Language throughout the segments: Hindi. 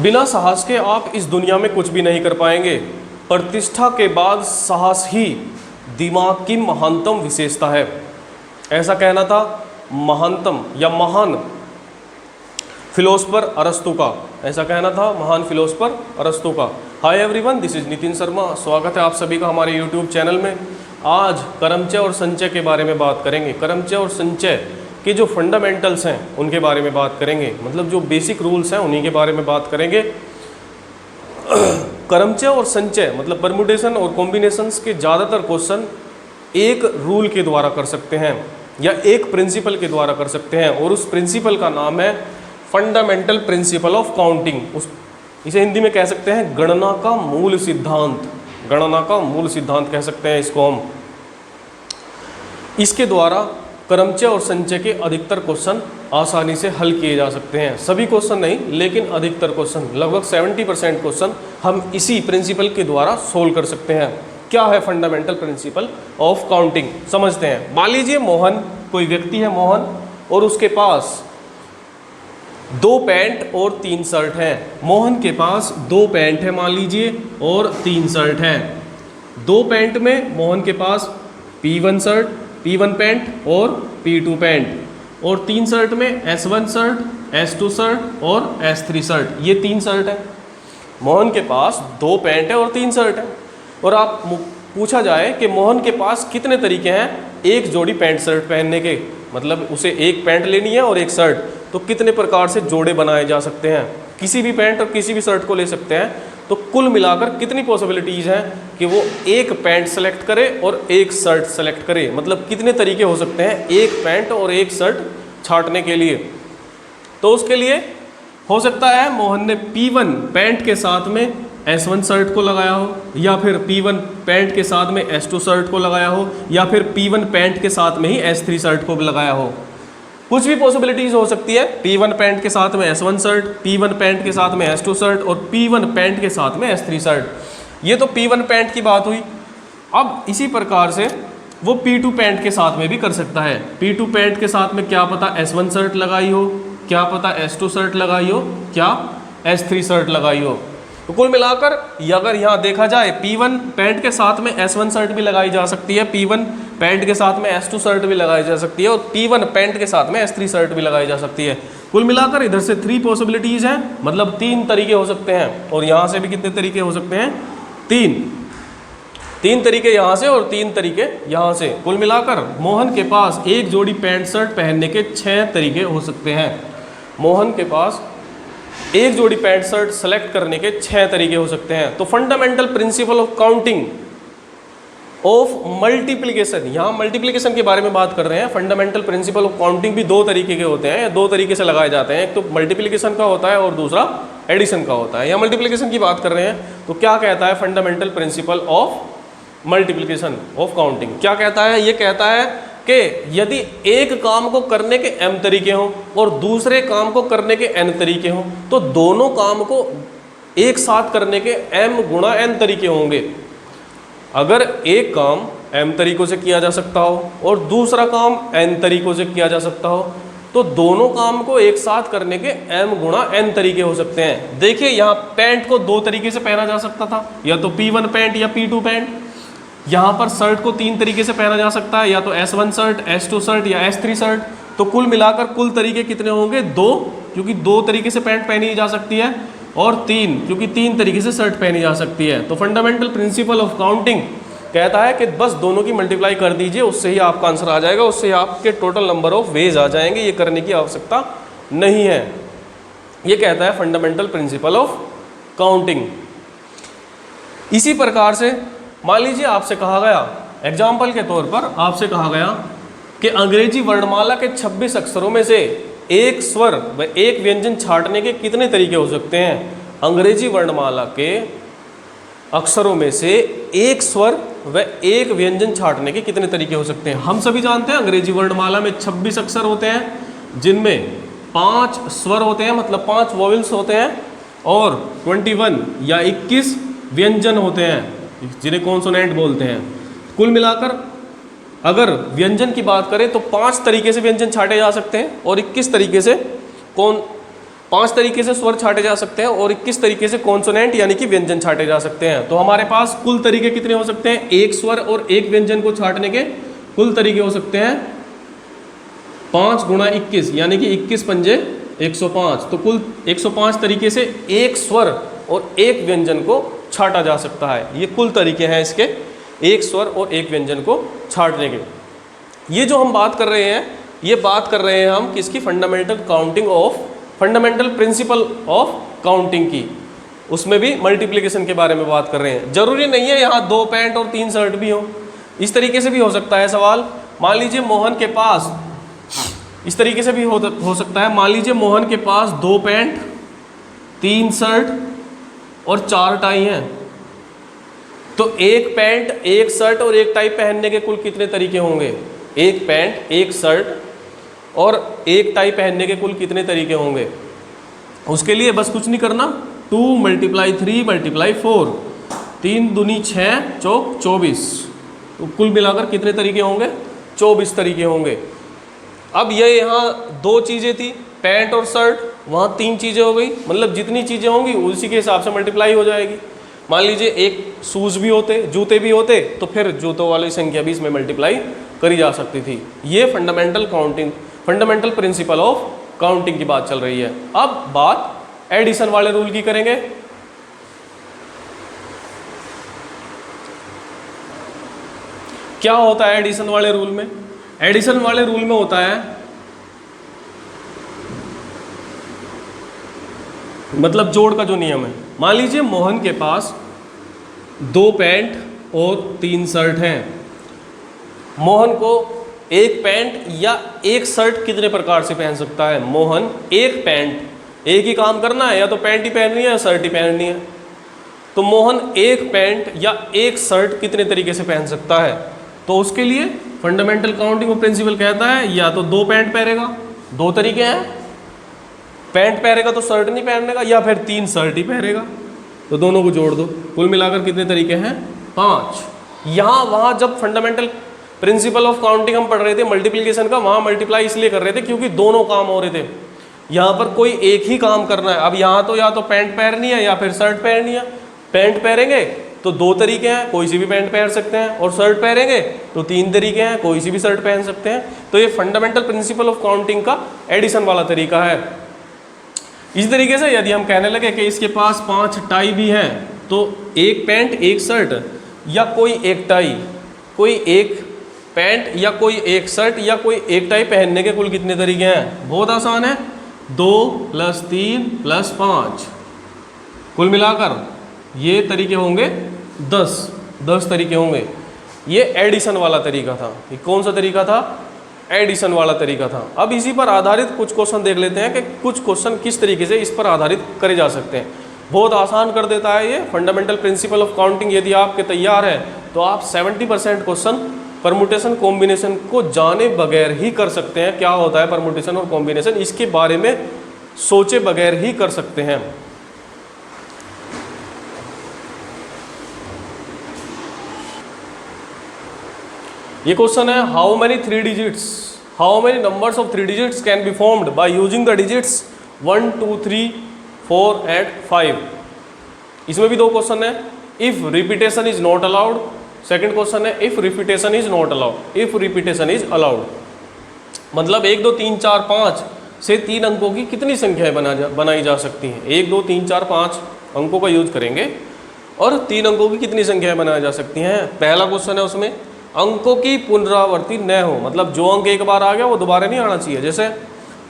बिना साहस के आप इस दुनिया में कुछ भी नहीं कर पाएंगे। प्रतिष्ठा के बाद साहस ही दिमाग की महानतम विशेषता है। ऐसा कहना था महानतम या महान फिलोसफर अरस्तु का। ऐसा कहना था महान फिलोसफर अरस्तु का। Hi everyone, this is Nitin Sharma. स्वागत है आप सभी का हमारे यूट्यूब चैनल में। आज कर्मचय और संचय के बारे में बात करेंगे। कर्मचय और संचय के जो फंडामेंटल्स हैं उनके बारे में बात करेंगे, मतलब जो बेसिक रूल्स हैं उन्हीं के बारे में बात करेंगे। कर्मचय और संचय मतलब परम्यूटेशन और कॉम्बिनेशंस के ज़्यादातर क्वेश्चन एक रूल के द्वारा कर सकते हैं या एक प्रिंसिपल के द्वारा कर सकते हैं, और उस प्रिंसिपल का नाम है फंडामेंटल प्रिंसिपल ऑफ काउंटिंग। इसे हिंदी में कह सकते हैं गणना का मूल सिद्धांत। गणना का मूल सिद्धांत कह सकते हैं इसको हम। इसके द्वारा कर्मचय और संचय के अधिकतर क्वेश्चन आसानी से हल किए जा सकते हैं। सभी क्वेश्चन नहीं, लेकिन अधिकतर क्वेश्चन, लगभग 70% क्वेश्चन हम इसी प्रिंसिपल के द्वारा सोल्व कर सकते हैं। क्या है फंडामेंटल प्रिंसिपल ऑफ काउंटिंग, समझते हैं। मान लीजिए मोहन, कोई व्यक्ति है मोहन, और उसके पास 2 पैंट और 3 शर्ट हैं। मोहन के पास 2 पैंट है मान लीजिए और 3 शर्ट हैं। 2 पैंट में मोहन के पास P1 शर्ट, P1 पैंट और P2 पैंट, और 3 शर्ट में S1 शर्ट, S2 शर्ट और S3 शर्ट। ये 3 शर्ट है। मोहन के पास 2 पैंट है और 3 शर्ट है। और आप पूछा जाए कि मोहन के पास कितने तरीके हैं एक जोड़ी पैंट शर्ट पहनने के, मतलब उसे एक पैंट लेनी है और एक शर्ट, तो कितने प्रकार से जोड़े बनाए जा सकते हैं। किसी भी पैंट और किसी भी शर्ट को ले सकते हैं, तो कुल मिलाकर कितनी पॉसिबिलिटीज़ हैं कि वो एक पैंट सेलेक्ट करे और एक शर्ट सेलेक्ट करे। मतलब कितने तरीके हो सकते हैं एक पैंट और एक शर्ट छांटने के लिए। तो उसके लिए हो सकता है मोहन ने P1 पैंट के साथ में S1 शर्ट को लगाया हो, या फिर P1 पैंट के साथ में S2 शर्ट को लगाया हो, या फिर P1 पैंट के साथ में ही S3 शर्ट को लगाया हो। कुछ भी पॉसिबिलिटीज़ हो सकती है। P1 पैंट के साथ में S1 शर्ट, P1 पैंट के साथ में S2 शर्ट और P1 पैंट के साथ में S3 शर्ट। ये तो P1 पैंट की बात हुई। अब इसी प्रकार से वो P2 पैंट के साथ में भी कर सकता है। P2 पैंट के साथ में क्या पता S1 शर्ट लगाई हो, क्या पता S2 शर्ट लगाई हो, क्या S3 शर्ट लगाई हो। तो कुल मिलाकर अगर यहाँ देखा जाए P1 पैंट के साथ में S1 शर्ट भी लगाई जा सकती है, P1 पैंट के साथ में S2 शर्ट भी लगाई जा सकती है, और P1 पैंट के साथ में S3 शर्ट भी लगाई जा सकती है। कुल मिलाकर इधर से 3 पॉसिबिलिटीज़ हैं, मतलब 3 तरीके हो सकते हैं। और यहाँ से भी कितने तरीके हो सकते हैं? 3 तरीके यहाँ से और 3 तरीके यहाँ से। कुल मिलाकर मोहन के पास एक जोड़ी पैंट शर्ट पहनने के 6 तरीके हो सकते हैं। मोहन के पास एक जोड़ी पैंट शर्ट सेलेक्ट करने के 6 तरीके हो सकते हैं। तो fundamental principle of counting of multiplication, यहाँ मल्टीप्लिकेशन के बारे में बात कर रहे हैं। फंडामेंटल प्रिंसिपल ऑफ काउंटिंग भी 2 तरीके के होते हैं, 2 तरीके से लगाए जाते हैं। एक तो मल्टीप्लिकेशन का होता है और दूसरा एडिशन का होता है। यहाँ मल्टीप्लिकेशन की बात कर रहे हैं, तो क्या कहता है fundamental principle of multiplication of counting? क्या कहता है? ये कहता है कि यदि एक काम को करने के m तरीके हों और दूसरे काम को करने के n तरीके हों, तो दोनों काम को एक साथ करने के m गुणा n तरीके होंगे। अगर एक काम m तरीकों से किया जा सकता हो और दूसरा काम n तरीकों से किया जा सकता हो, तो दोनों काम को एक साथ करने के m गुणा n तरीके हो सकते हैं। देखिए यहाँ पैंट को 2 तरीके से पहना जा सकता था, या तो P1 पैंट या P2 पैंट। यहाँ पर शर्ट को 3 तरीके से पहना जा सकता है, या तो S1 शर्ट, S2 शर्ट या S3 शर्ट। तो कुल मिलाकर कुल तरीके कितने होंगे? 2, क्योंकि 2 तरीके से पैंट पहनी जा सकती है, और 3 क्योंकि 3 तरीके से शर्ट पहनी जा सकती है। तो फंडामेंटल प्रिंसिपल ऑफ काउंटिंग कहता है कि बस दोनों की मल्टीप्लाई कर दीजिए, उससे ही आपका आंसर आ जाएगा, उससे ही आपके टोटल नंबर ऑफ वेज आ जाएंगे। ये करने की आवश्यकता नहीं है। ये कहता है फंडामेंटल प्रिंसिपल ऑफ काउंटिंग। इसी प्रकार से मान लीजिए आपसे कहा गया, एग्जाम्पल के तौर पर आपसे कहा गया कि अंग्रेजी वर्णमाला के 26 अक्षरों में से एक स्वर व एक व्यंजन छांटने के कितने तरीके हो सकते हैं? अंग्रेजी वर्णमाला के अक्षरों में से एक स्वर व एक व्यंजन छांटने के कितने तरीके हो सकते हैं? हम सभी जानते हैं अंग्रेजी वर्णमाला में 26 अक्षर होते हैं, जिनमें 5 स्वर होते हैं, मतलब 5 वॉवेल्स होते हैं, और 21 या 21 व्यंजन होते हैं, जिन्हें कॉन्सोनेंट बोलते हैं। कुल मिलाकर अगर व्यंजन की बात करें तो 5 तरीके से व्यंजन छांटे जा सकते हैं और 21 तरीके से 5 तरीके से स्वर छाटे जा सकते हैं और 21 तरीके से कॉन्सोनेंट यानी कि व्यंजन छाटे जा सकते हैं। तो हमारे पास कुल तरीके कितने हो सकते हैं? एक स्वर और एक व्यंजन को छाटने के कुल तरीके हो सकते हैं 5 × 21 यानी कि 21 पंजे 105। तो कुल 105 तरीके से एक स्वर और एक व्यंजन को छाटा जा सकता है। ये कुल तरीके हैं इसके, एक स्वर और एक व्यंजन को छाटने के। ये जो हम बात कर रहे हैं, ये बात कर रहे हैं हम किसकी? फंडामेंटल प्रिंसिपल ऑफ काउंटिंग की। उसमें भी मल्टीप्लिकेशन के बारे में बात कर रहे हैं। जरूरी नहीं है यहाँ 2 पैंट और 3 शर्ट भी हो, इस तरीके से भी हो सकता है सवाल। मान लीजिए मोहन के पास, इस तरीके से भी हो सकता है, मान लीजिए मोहन के पास 2 पैंट 3 शर्ट और 4 टाई हैं। तो एक पैंट, एक शर्ट और एक टाई पहनने के कुल कितने तरीके होंगे? एक पैंट, एक शर्ट और एक टाई पहनने के कुल कितने तरीके होंगे? उसके लिए बस कुछ नहीं करना, 2 × 3 × 4, 3 दूनी 6 चौक 24। तो कुल मिलाकर कितने तरीके होंगे? 24 तरीके होंगे। अब ये यहाँ 2 चीज़ें थी, पैंट और शर्ट, वहाँ 3 चीज़ें हो गई। मतलब जितनी चीज़ें होंगी उसी के हिसाब से मल्टीप्लाई हो जाएगी। मान लीजिए एक शूज़ भी होते, जूते भी होते, तो फिर जूतों वाली संख्या भी इसमें मल्टीप्लाई करी जा सकती थी। ये फंडामेंटल प्रिंसिपल ऑफ काउंटिंग की बात चल रही है। अब बात एडिशन वाले रूल की करेंगे। क्या होता है एडिशन वाले रूल में? एडिशन वाले रूल में होता है, मतलब जोड़ का जो नियम है। मान लीजिए मोहन के पास 2 पैंट और 3 शर्ट हैं। मोहन को एक पैंट या एक शर्ट कितने प्रकार से पहन सकता है? मोहन एक पैंट, एक ही काम करना है, या तो पैंट ही पहननी है या शर्ट ही पहननी है। तो मोहन एक पैंट या एक शर्ट कितने तरीके से पहन सकता है? तो उसके लिए फंडामेंटल काउंटिंग ऑफ प्रिंसिपल कहता है या तो 2 पैंट पहनेगा, 2 तरीके हैं, पैंट पहनेगा तो शर्ट नहीं पहनेगा, या फिर 3 शर्ट ही पहनेगा। तो दोनों को जोड़ दो, कुल मिलाकर कितने तरीके हैं? 5। यहाँ वहाँ जब फंडामेंटल प्रिंसिपल ऑफ काउंटिंग हम पढ़ रहे थे मल्टीप्लिकेशन का, वहाँ मल्टीप्लाई इसलिए कर रहे थे क्योंकि दोनों काम हो रहे थे। यहाँ पर कोई एक ही काम करना है। अब यहाँ तो या तो पैंट पहननी है या फिर शर्ट पहननी है। पैंट पहनेंगे तो 2 तरीके हैं, कोई सी भी पैंट पहन सकते हैं, और शर्ट पहनेंगे तो 3 तरीके हैं, कोई सी भी शर्ट पहन सकते हैं। तो ये फंडामेंटल प्रिंसिपल ऑफ काउंटिंग का एडिशन वाला तरीका है। इस तरीके से यदि हम कहने लगे कि इसके पास 5 टाई भी हैं, तो एक पैंट एक शर्ट या कोई एक टाई, कोई एक पैंट या कोई एक शर्ट या कोई एक टाई पहनने के कुल कितने तरीके हैं? बहुत आसान है, 2 + 3 + 5, कुल मिलाकर ये तरीके होंगे 10 तरीके होंगे। ये एडिशन वाला तरीका था। ये कौन सा तरीका था? एडिशन वाला तरीका था। अब इसी पर आधारित कुछ क्वेश्चन देख लेते हैं कि कुछ क्वेश्चन किस तरीके से इस पर आधारित करे जा सकते हैं। बहुत आसान कर देता है ये फंडामेंटल प्रिंसिपल ऑफ काउंटिंग। यदि आपके तैयार है तो आप 70% क्वेश्चन परमुटेशन कॉम्बिनेशन को जाने बगैर ही कर सकते हैं। क्या होता है परमुटेशन और कॉम्बिनेशन, इसके बारे में सोचे बगैर ही कर सकते हैं। ये क्वेश्चन है, how many numbers of 3 digits can be formed by using the digits 1 2 3 4 and 5। इसमें भी 2 क्वेश्चन है। If repetition is not allowed, second question है if repetition is not allowed, if repetition is allowed. मतलब 1 2 3 4 5 से 3 अंकों की कितनी संख्याएं बनाई जा सकती हैं? 1 2 3 4 5 अंकों का यूज करेंगे और 3 अंकों की कितनी संख्याएं बनाई जा सकती हैं? पहला क्वेश्चन है उसमें अंकों की पुनरावृत्ति न हो, मतलब जो अंक एक बार आ गया वो दोबारा नहीं आना चाहिए। जैसे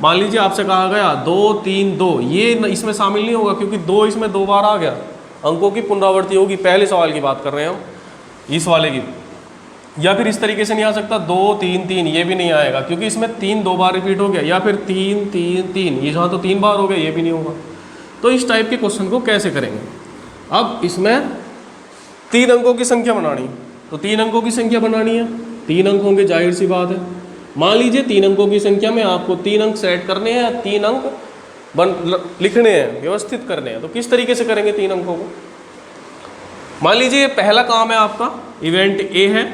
मान लीजिए आपसे कहा गया 2 3 2, ये इसमें शामिल नहीं होगा क्योंकि 2 इसमें 2 बार आ गया। अंकों की पुनरावृत्ति होगी। पहले सवाल की बात कर रहे हैं हम, इस वाले की। या फिर इस तरीके से नहीं आ सकता 2 3 3, ये भी नहीं आएगा क्योंकि इसमें 3 2 बार रिपीट हो गया। या फिर 3 3 3, ये जहाँ तो 3 बार हो गया, ये भी नहीं होगा। तो इस टाइप के क्वेश्चन को कैसे करेंगे? अब इसमें 3 अंकों की संख्या बनानी, तो 3 अंकों की संख्या बनानी है। 3 अंक होंगे, जाहिर सी बात है। मान लीजिए 3 अंकों की संख्या में आपको 3 अंक सेट करने हैं, 3 अंक लिखने हैं, व्यवस्थित करने हैं। तो किस तरीके से करेंगे 3 अंकों को? मान लीजिए पहला काम है आपका, इवेंट ए है,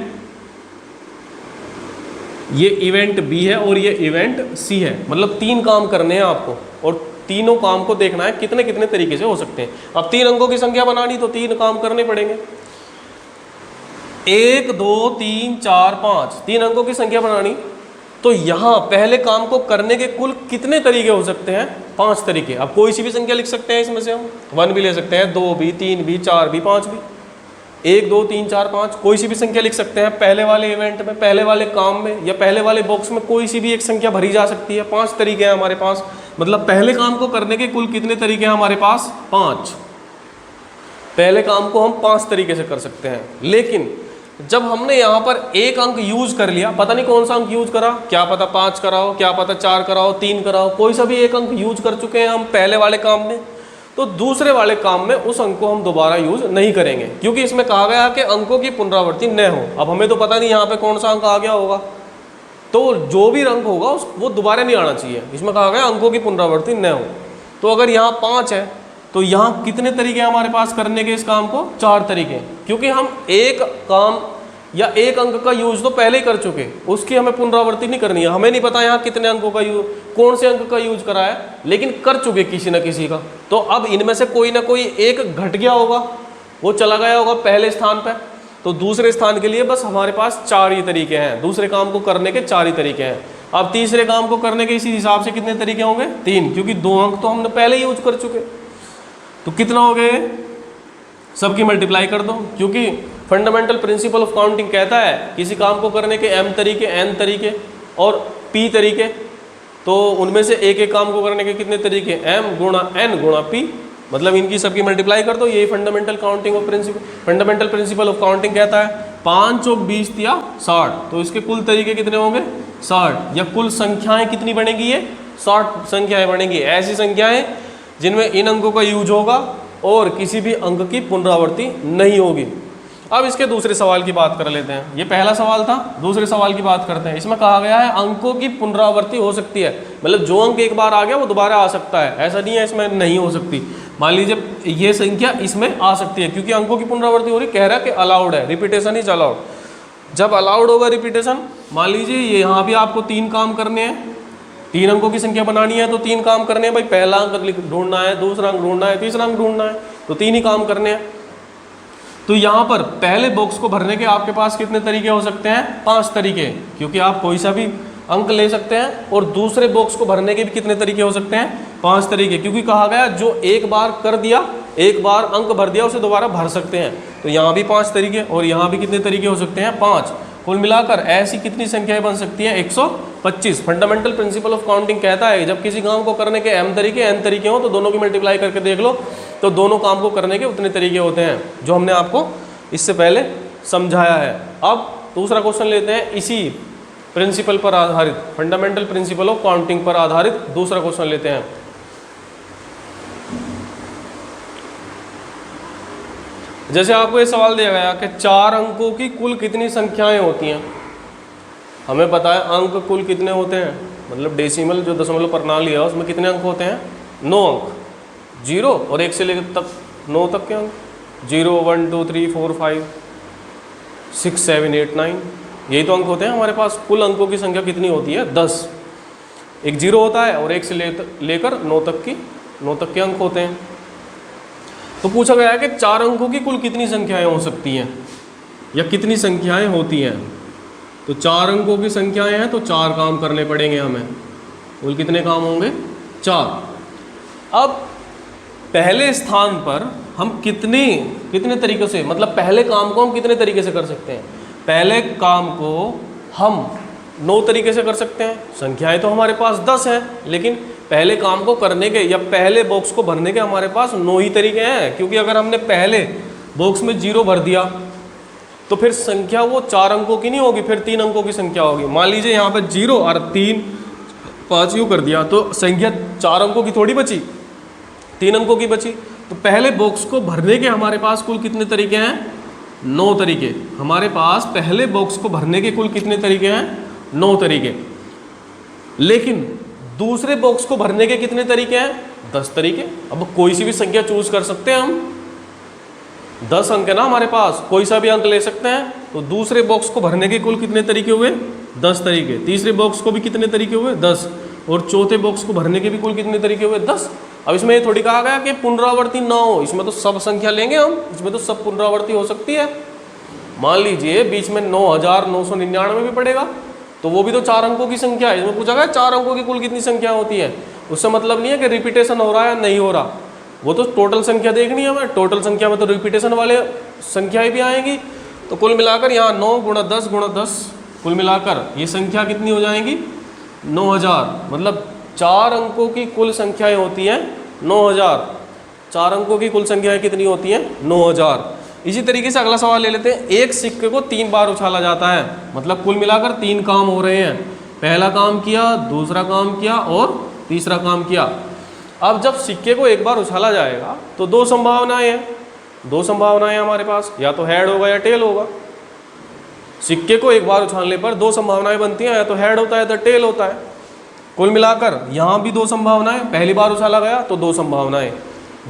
ये इवेंट बी है और ये इवेंट सी है। मतलब 3 काम करने हैं आपको और तीनों काम को देखना है कितने कितने तरीके से हो सकते हैं। अब 3 अंकों की संख्या बनानी तो 3 काम करने पड़ेंगे। 1 2 3 4 5 3 अंकों की संख्या बनानी तो यहाँ पहले काम को करने के कुल कितने तरीके हो सकते हैं? 5 तरीके। अब कोई सी भी संख्या लिख सकते हैं इसमें से, हम 1 भी ले सकते हैं, 2 भी, 3 भी, 4 भी, 5 भी, 1 2 3 4 5 कोई सी भी संख्या लिख सकते हैं। पहले वाले इवेंट में, पहले वाले काम में या पहले वाले बॉक्स में कोई सी भी एक संख्या भरी जा सकती है। 5 तरीके हैं हमारे पास, मतलब पहले काम को करने के कुल कितने तरीके हैं हमारे पास? 5। पहले काम को हम 5 तरीके से कर सकते हैं। लेकिन जब हमने यहाँ पर एक अंक यूज कर लिया, पता नहीं कौन सा अंक यूज करा, क्या पता 5 कराओ, क्या पता 4 कराओ, 3 कराओ, कोई सा भी एक अंक यूज कर चुके हैं हम पहले वाले काम में, तो दूसरे वाले काम में उस अंक को हम दोबारा यूज नहीं करेंगे, क्योंकि इसमें कहा गया कि अंकों की पुनरावृत्ति न हो। अब हमें तो पता नहीं यहाँ पे कौन सा अंक आ गया होगा, तो जो भी अंक होगा वो दोबारा नहीं आना चाहिए। इसमें कहा गया अंकों की पुनरावृत्ति न हो। तो अगर यहाँ 5 है तो यहाँ कितने तरीके हैं हमारे पास करने के इस काम को? 4 तरीके, क्योंकि हम एक काम या एक अंक का यूज तो पहले ही कर चुके, उसकी हमें पुनरावृत्ति नहीं करनी है। हमें नहीं पता यहाँ कितने अंकों का यूज, कौन से अंक का यूज करा है, लेकिन कर चुके किसी न किसी का। तो अब इनमें से कोई ना कोई एक घट गया होगा, वो चला गया होगा पहले स्थान पर, तो दूसरे स्थान के लिए बस हमारे पास 4 ही तरीके हैं। दूसरे काम को करने के 4 ही तरीके हैं। अब तीसरे काम को करने के इसी हिसाब से कितने तरीके होंगे? 3, क्योंकि 2 अंक तो हमने पहले ही यूज कर चुके। तो कितना हो गए? सबकी मल्टीप्लाई कर दो, क्योंकि फंडामेंटल प्रिंसिपल ऑफ काउंटिंग कहता है किसी काम को करने के m तरीके, n तरीके और p तरीके, तो उनमें से एक एक काम को करने के कितने तरीके? m गुणा n गुणा p, मतलब इनकी सबकी मल्टीप्लाई कर दो। यही fundamental counting of principle, fundamental principle of counting कहता है। 5 चौक 20 या 60, तो इसके कुल तरीके कितने होंगे? 60। या कुल संख्याएं कितनी बनेगी? ये 60 संख्याएं बनेगी, ऐसी संख्याएं जिनमें इन अंकों का यूज होगा और किसी भी अंक की पुनरावृत्ति नहीं होगी। अब इसके दूसरे सवाल की बात कर लेते हैं। ये पहला सवाल था, दूसरे सवाल की बात करते हैं। इसमें कहा गया है अंकों की पुनरावृत्ति हो सकती है, मतलब जो अंक एक बार आ गया वो दोबारा आ सकता है, ऐसा नहीं है इसमें नहीं हो सकती। मान लीजिए ये संख्या इसमें आ सकती है, क्योंकि अंकों की पुनरावृत्ति हो रही, कह रहा है कि अलाउड है, रिपीटेशन इज अलाउड। जब अलाउड होगा रिपीटेशन, मान लीजिए यहाँ भी आपको 3 काम करने हैं, 3 अंकों की संख्या बनानी है तो 3 काम करने हैं भाई। पहला अंक ढूंढना है, दूसरा अंक ढूंढना है, तीसरा अंक ढूंढना है, तो 3 ही काम करने हैं। तो यहाँ पर पहले बॉक्स को भरने के आपके पास कितने तरीके हो सकते हैं? 5 तरीके, क्योंकि आप कोई सा भी अंक ले सकते हैं। और दूसरे बॉक्स को भरने के भी कितने तरीके हो सकते हैं? 5 तरीके, क्योंकि कहा गया जो एक बार कर दिया, एक बार अंक भर दिया, उसे दोबारा भर सकते हैं। तो यहाँ भी 5 तरीके और यहाँ भी कितने तरीके हो सकते हैं? 5। कुल मिलाकर ऐसी कितनी संख्याएं बन सकती हैं? 125। फंडामेंटल प्रिंसिपल ऑफ काउंटिंग कहता है जब किसी काम को करने के m तरीके n तरीके हो तो दोनों की मल्टीप्लाई करके देख लो, तो दोनों काम को करने के उतने तरीके होते हैं जो हमने आपको इससे पहले समझाया है। अब दूसरा क्वेश्चन लेते हैं, इसी प्रिंसिपल पर आधारित, फंडामेंटल प्रिंसिपल ऑफ काउंटिंग पर आधारित दूसरा क्वेश्चन लेते हैं। जैसे आपको ये सवाल दिया गया कि 4 अंकों की कुल कितनी संख्याएं होती हैं। हमें पता है अंक कुल कितने होते हैं, मतलब डेसिमल जो दशमलव प्रणाली है उसमें कितने अंक होते हैं? 9 अंक, 0 और 1 से लेकर तक 9 तक के अंक, 0 1 2 3 4 5 6 7 8 9, यही तो अंक होते हैं हमारे पास। कुल अंकों की संख्या कितनी होती है? 10। एक 0 होता है और 1 से लेकर 9 तक के अंक होते हैं। तो पूछा गया है कि 4 अंकों की कुल कितनी संख्याएं हो सकती हैं या कितनी संख्याएं होती हैं। तो 4 अंकों की संख्याएं हैं तो 4 काम करने पड़ेंगे हमें। कुल कितने काम होंगे? 4। अब पहले स्थान पर हम कितने तरीक़ों से, मतलब पहले काम को हम कितने तरीके से कर सकते हैं? पहले काम को हम 9 तरीके से कर सकते हैं। संख्याएं तो हमारे पास 10 हैं, लेकिन पहले काम को करने के या पहले बॉक्स को भरने के हमारे पास 9 ही तरीके हैं। क्योंकि अगर हमने पहले बॉक्स में 0 भर दिया तो फिर संख्या वो 4 अंकों की नहीं होगी, फिर 3 अंकों की संख्या होगी। मान लीजिए यहाँ पे 0 और 3 5 यूँ कर दिया तो संख्या 4 अंकों की थोड़ी बची, 3 अंकों की बची। तो पहले बॉक्स को भरने के हमारे पास कुल कितने तरीके हैं? 9 तरीके। हमारे पास पहले बॉक्स को भरने के कुल कितने तरीके हैं? 9 तरीके। लेकिन दूसरे बॉक्स को भरने के कितने तरीके हैं? 10 तरीके। अब कोई सी भी संख्या चूज कर सकते हैं हम, 10 अंक है ना हमारे पास, कोई सा भी अंक ले सकते हैं। तो दूसरे बॉक्स को भरने के कुल कितने तरीके हुए? 10 तरीके। तीसरे बॉक्स को भी कितने तरीके हुए? 10। और चौथे बॉक्स को भरने के भी कुल कितने तरीके हुए? 10। अब इसमें ये थोड़ी कहा गया कि पुनरावर्ती ना हो, इसमें तो सब संख्या लेंगे हम, इसमें तो सब पुनरावर्ती हो सकती है। मान लीजिए बीच में 9999 भी पड़ेगा, तो वो भी तो 4 अंकों की संख्या है। इसमें पूछा गया 4 अंकों की कुल कितनी संख्या होती है, उससे मतलब नहीं है कि रिपीटेशन हो रहा है या नहीं हो रहा, वो तो टोटल संख्या देखनी है हमें। टोटल संख्या में तो रिपीटेशन वाले संख्याएं भी आएंगी। तो कुल मिलाकर यहाँ 9 × 10 × 10 कुल मिलाकर ये संख्या कितनी हो जाएगी? 9000। मतलब 4 अंकों की कुल संख्याएं होती हैं 9000। 4 अंकों की कुल संख्याएं कितनी होती हैं? 9000। इसी तरीके से अगला सवाल ले लेते हैं। एक सिक्के को 3 बार उछाला जाता है, मतलब कुल मिलाकर 3 काम हो रहे हैं। पहला काम किया, दूसरा काम किया और तीसरा काम किया। अब जब सिक्के को एक बार उछाला जाएगा तो 2 संभावनाएं हैं। 2 संभावनाएं हमारे पास, या तो हेड होगा या टेल होगा। सिक्के को एक बार उछालने पर 2 संभावनाएं बनती हैं, या तो हेड होता है या तो टेल होता है। कुल मिलाकर यहाँ भी 2 संभावनाएं। पहली बार उछाला गया तो 2 संभावनाएं,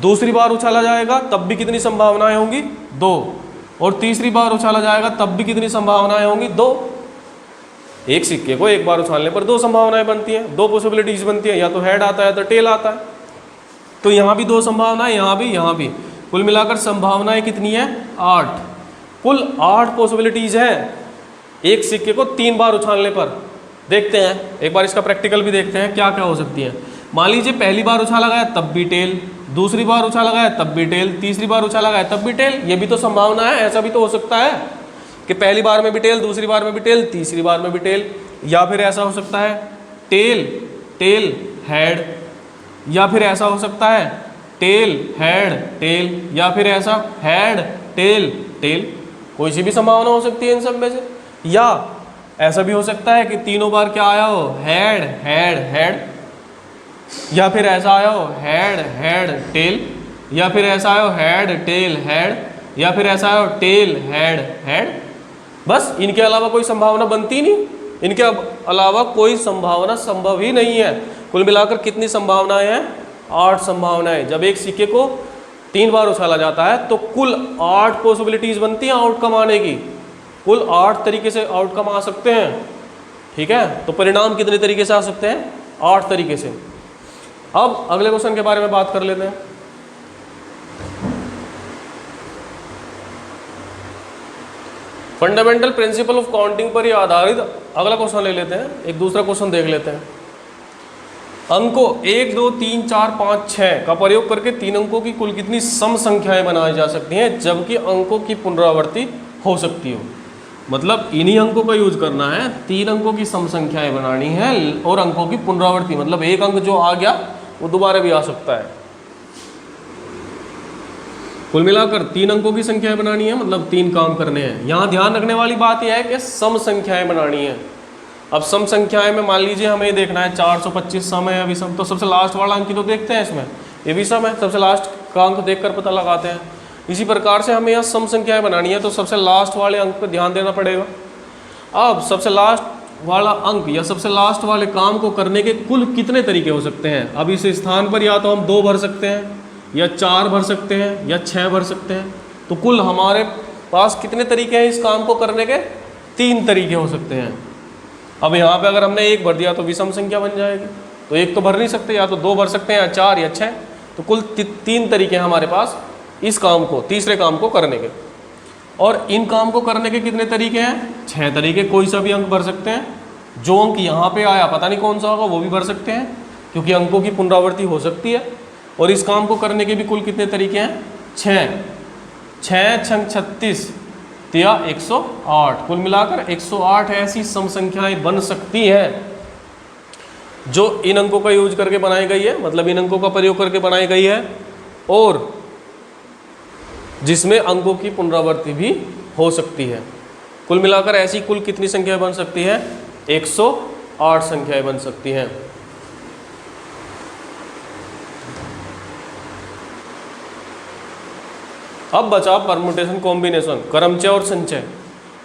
दूसरी बार उछाला जाएगा तब भी कितनी संभावनाएं होंगी? 2। और तीसरी बार उछाला जाएगा तब भी कितनी संभावनाएं होंगी? 2। एक सिक्के को एक बार उछालने पर 2 संभावनाएं बनती हैं, 2 पॉसिबिलिटीज बनती हैं, या तो हेड आता है या तो टेल आता है। तो यहाँ भी 2 संभावनाएं, यहाँ भी। कुल मिलाकर संभावनाएं कितनी है? 8। कुल 8 पॉसिबिलिटीज हैं एक सिक्के को 3 बार उछालने पर। देखते हैं एक बार इसका प्रैक्टिकल भी देखते हैं क्या क्या हो सकती है। मान लीजिए पहली बार उछाला गया तब भी टेल, दूसरी बार उछाला गया तब भी टेल, तीसरी बार उछाला गया तब भी टेल। ये भी तो संभावना है, ऐसा भी तो हो सकता है कि पहली बार में भी टेल, दूसरी बार में भी टेल, तीसरी बार में भी टेल। या फिर ऐसा हो सकता है टेल टेल हेड, या फिर ऐसा हो सकता है टेल हेड टेल, या फिर ऐसा हेड टेल टेल। कोई सी भी संभावना हो सकती है इन सब में से। या ऐसा भी हो सकता है कि तीनों बार क्या आया हो? Head head head. या फिर ऐसा आया हो हेड हेड टेल, या फिर ऐसा आया हो हेड टेल हेड, या फिर ऐसा आया हो टेल हेड हेड। बस इनके अलावा कोई संभावना बनती नहीं, इनके अलावा कोई संभावना संभव ही नहीं है। कुल मिलाकर कितनी संभावनाएं हैं? 8 संभावनाएं। जब एक सिक्के को 3 बार उछाला जाता है तो कुल 8 पॉसिबिलिटीज बनती हैं आउटकम आने की। कुल 8 तरीके से आउटकम आ सकते हैं। ठीक है, तो परिणाम कितने तरीके से आ सकते हैं? 8 तरीके से। अब अगले क्वेश्चन के बारे में बात कर लेते हैं। फंडामेंटल प्रिंसिपल ऑफ काउंटिंग पर ही आधारित अगला क्वेश्चन ले लेते हैं। एक दूसरा क्वेश्चन देख लेते हैं। अंकों 1 2 3 4 5 6 का प्रयोग करके 3 अंकों की कुल कितनी सम संख्याएं बनाई जा सकती हैं जबकि अंकों की पुनरावृत्ति हो सकती हो। मतलब इन्हीं अंकों का यूज करना है, 3 अंकों की सम संख्याएं बनानी है और अंकों की पुनरावृत्ति, मतलब एक अंक जो आ गया वो दोबारा भी आ सकता है। कुल मिलाकर 3 अंकों की संख्याएं बनानी है, मतलब 3 काम करने हैं। यहाँ ध्यान रखने वाली बात यह है कि सम संख्याएं बनानी है। अब सम संख्याएं में मान लीजिए हमें देखना है 425 सम है या विषम, तो सबसे लास्ट वाला अंक ही तो देखते हैं इसमें, ये विषम है, सबसे लास्ट का अंक देखकर पता लगाते हैं। इसी प्रकार से हमें यहाँ सम संख्याएं बनानी है तो सबसे लास्ट वाले अंक पर ध्यान देना पड़ेगा। अब सबसे लास्ट वाला अंक या सबसे लास्ट वाले काम को करने के कुल कितने तरीके हो सकते हैं? अब इस स्थान पर या तो हम 2 भर सकते हैं, या 4 भर सकते हैं, या 6 भर सकते हैं। तो कुल हमारे पास कितने तरीके हैं इस काम को करने के? 3 तरीके हो सकते हैं। अब यहाँ पे अगर हमने 1 भर दिया तो विषम संख्या बन जाएगी, तो 1 तो भर नहीं सकते, या तो 2 भर सकते हैं, या 4 या 6। तो कुल 3 तरीके हैं हमारे पास इस काम को, तीसरे काम को करने के। और इन काम को करने के कितने तरीके हैं? 6 तरीके। कोई सा भी अंक भर सकते हैं। जो अंक यहाँ पे आया पता नहीं कौन सा होगा वो भी भर सकते हैं, क्योंकि अंकों की पुनरावृत्ति हो सकती है। और इस काम को करने के भी कुल कितने तरीके हैं? 6 6 36 या 108। कुल मिलाकर 108 ऐसी सम संख्याएं बन सकती हैं जो इन अंकों का यूज करके बनाई गई है, मतलब इन अंकों का प्रयोग करके बनाई गई है, और जिसमें अंकों की पुनरावृत्ति भी हो सकती है। कुल मिलाकर ऐसी कुल कितनी संख्या बन सकती है? 108 संख्याएं बन सकती हैं। अब बचा परमुटेशन कॉम्बिनेशन, क्रमचय और संचय।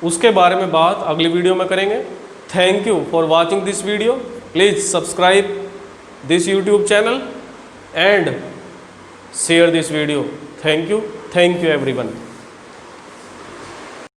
उसके बारे में बात अगली वीडियो में करेंगे। Thank you for watching this video. Please subscribe this YouTube channel and share this video. Thank you everyone.